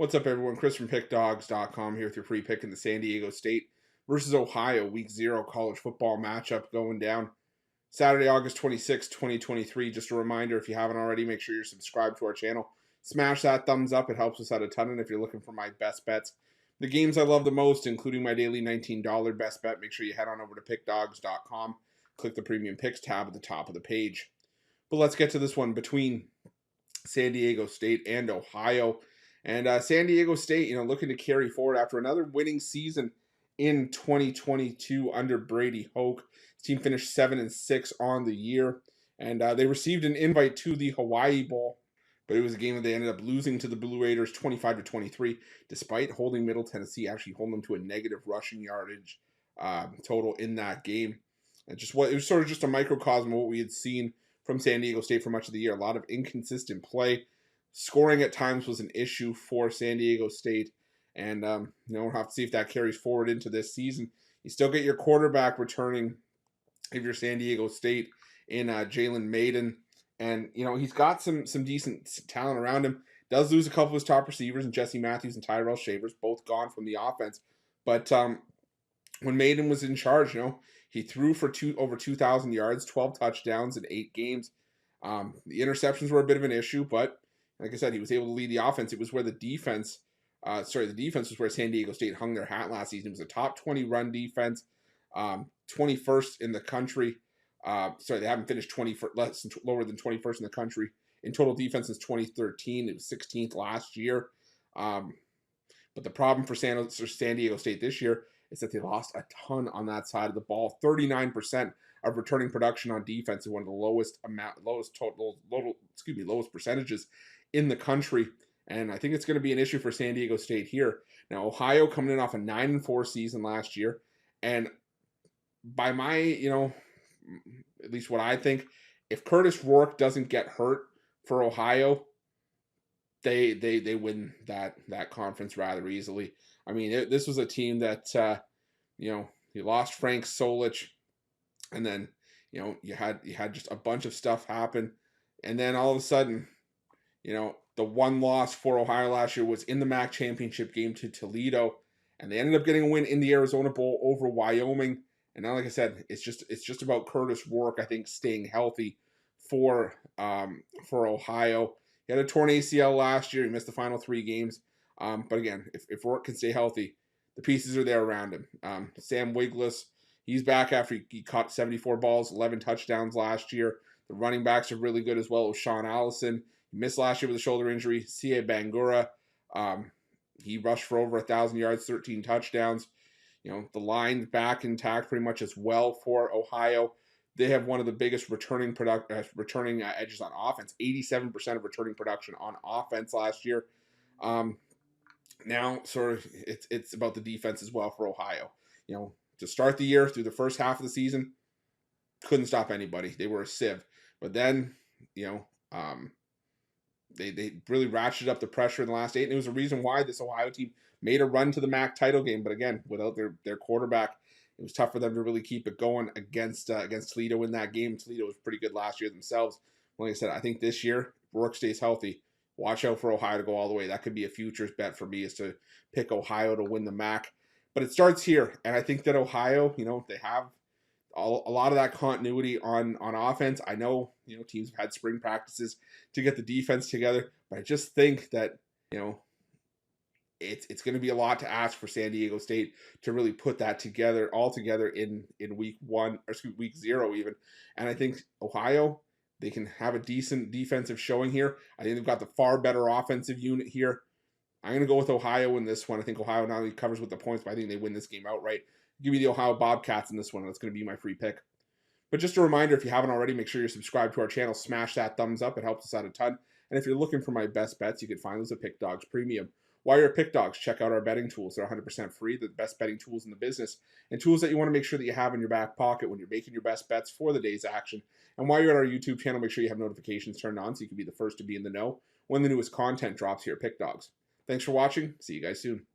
What's up, everyone? Chris from Pickdawgz.com here with your free pick in the San Diego State versus Ohio Week 0 college football matchup going down Saturday, August 26, 2023. Just a reminder, if you haven't already, make sure you're subscribed to our channel. Smash that thumbs up. It helps us out a ton. And if you're looking for my best bets, the games I love the most, including my daily $19 best bet, make sure you head on over to Pickdawgz.com. Click the Premium Picks tab at the top of the page. But let's get to this one between San Diego State and Ohio. And San Diego State, looking to carry forward after another winning season in 2022 under Brady Hoke. His team finished 7-6 on the year, and they received an invite to the Hawaii Bowl, but it was a game that they ended up losing to the Blue Raiders 25-23, despite holding Middle Tennessee, actually holding them to a negative rushing yardage total in that game. And it was sort of just a microcosm of what we had seen from San Diego State for much of the year. A lot of inconsistent play. Scoring at times was an issue for San Diego State, and we'll have to see if that carries forward into this season. You still get your quarterback returning if you're San Diego State in Jalen Maiden, and he's got some decent talent around him. Does lose a couple of his top receivers, and Jesse Matthews and Tyrell Shavers, both gone from the offense. But when Maiden was in charge, he threw for over 2,000 yards, 12 touchdowns in 8 games. The interceptions were a bit of an issue, but like I said, he was able to lead the offense. It was where the defense was where San Diego State hung their hat last season. It was a top 20 run defense, 21st in the country. They haven't finished lower than 21st in the country in total defense since 2013. It was 16th last year. But the problem for San Diego State this year is that they lost a ton on that side of the ball. 39% of returning production on defense is one of the lowest percentages in the country, and I think it's going to be an issue for San Diego State here. Now, Ohio coming in off a 9-4 season last year, and by my, at least what I think, if Curtis Rourke doesn't get hurt for Ohio, they win that conference rather easily. I mean, this was a team that you lost Frank Solich, and then you had just a bunch of stuff happen, and then all of a sudden, the one loss for Ohio last year was in the MAC championship game to Toledo, and they ended up getting a win in the Arizona Bowl over Wyoming. And now, like I said, it's just about Curtis Rourke, I think, staying healthy for Ohio. He had a torn ACL last year. He missed the final 3 games. But again, if Rourke can stay healthy, the pieces are there around him. Sam Wiglusz, he's back after he caught 74 balls, 11 touchdowns last year. The running backs are really good as well. It was Sean Allison. He missed last year with a shoulder injury. C.A. Bangura, he rushed for over 1,000 yards, 13 touchdowns. The line back intact pretty much as well for Ohio. They have one of the biggest returning edges on offense. 87% of returning production on offense last year. Now, sort of, it's about the defense as well for Ohio. To start the year, through the first half of the season, couldn't stop anybody. They were a sieve. But then, they really ratcheted up the pressure in the last 8, and it was a reason why this Ohio team made a run to the MAC title game. But again, without their quarterback, it was tough for them to really keep it going against Toledo in that game. Toledo was pretty good last year themselves. Like I said, I think this year, if Rourke stays healthy, watch out for Ohio to go all the way. That could be a futures bet for me, is to pick Ohio to win the MAC. But it starts here, and I think that Ohio, they have a lot of that continuity on offense. I know, teams have had spring practices to get the defense together, but I just think that, it's going to be a lot to ask for San Diego State to really put that all together in week 0 even. And I think Ohio, they can have a decent defensive showing here. I think they've got the far better offensive unit here. I'm going to go with Ohio in this one. I think Ohio not only covers with the points, but I think they win this game outright. Give me the Ohio Bobcats in this one. That's going to be my free pick. But just a reminder, if you haven't already, make sure you're subscribed to our channel. Smash that thumbs up. It helps us out a ton. And if you're looking for my best bets, you can find those at Pick Dawgz Premium. While you're at Pick Dawgz, check out our betting tools. They're 100% free. They're the best betting tools in the business, and tools that you want to make sure that you have in your back pocket when you're making your best bets for the day's action. And while you're at our YouTube channel, make sure you have notifications turned on so you can be the first to be in the know when the newest content drops here at Pick Dawgz. Thanks for watching. See you guys soon.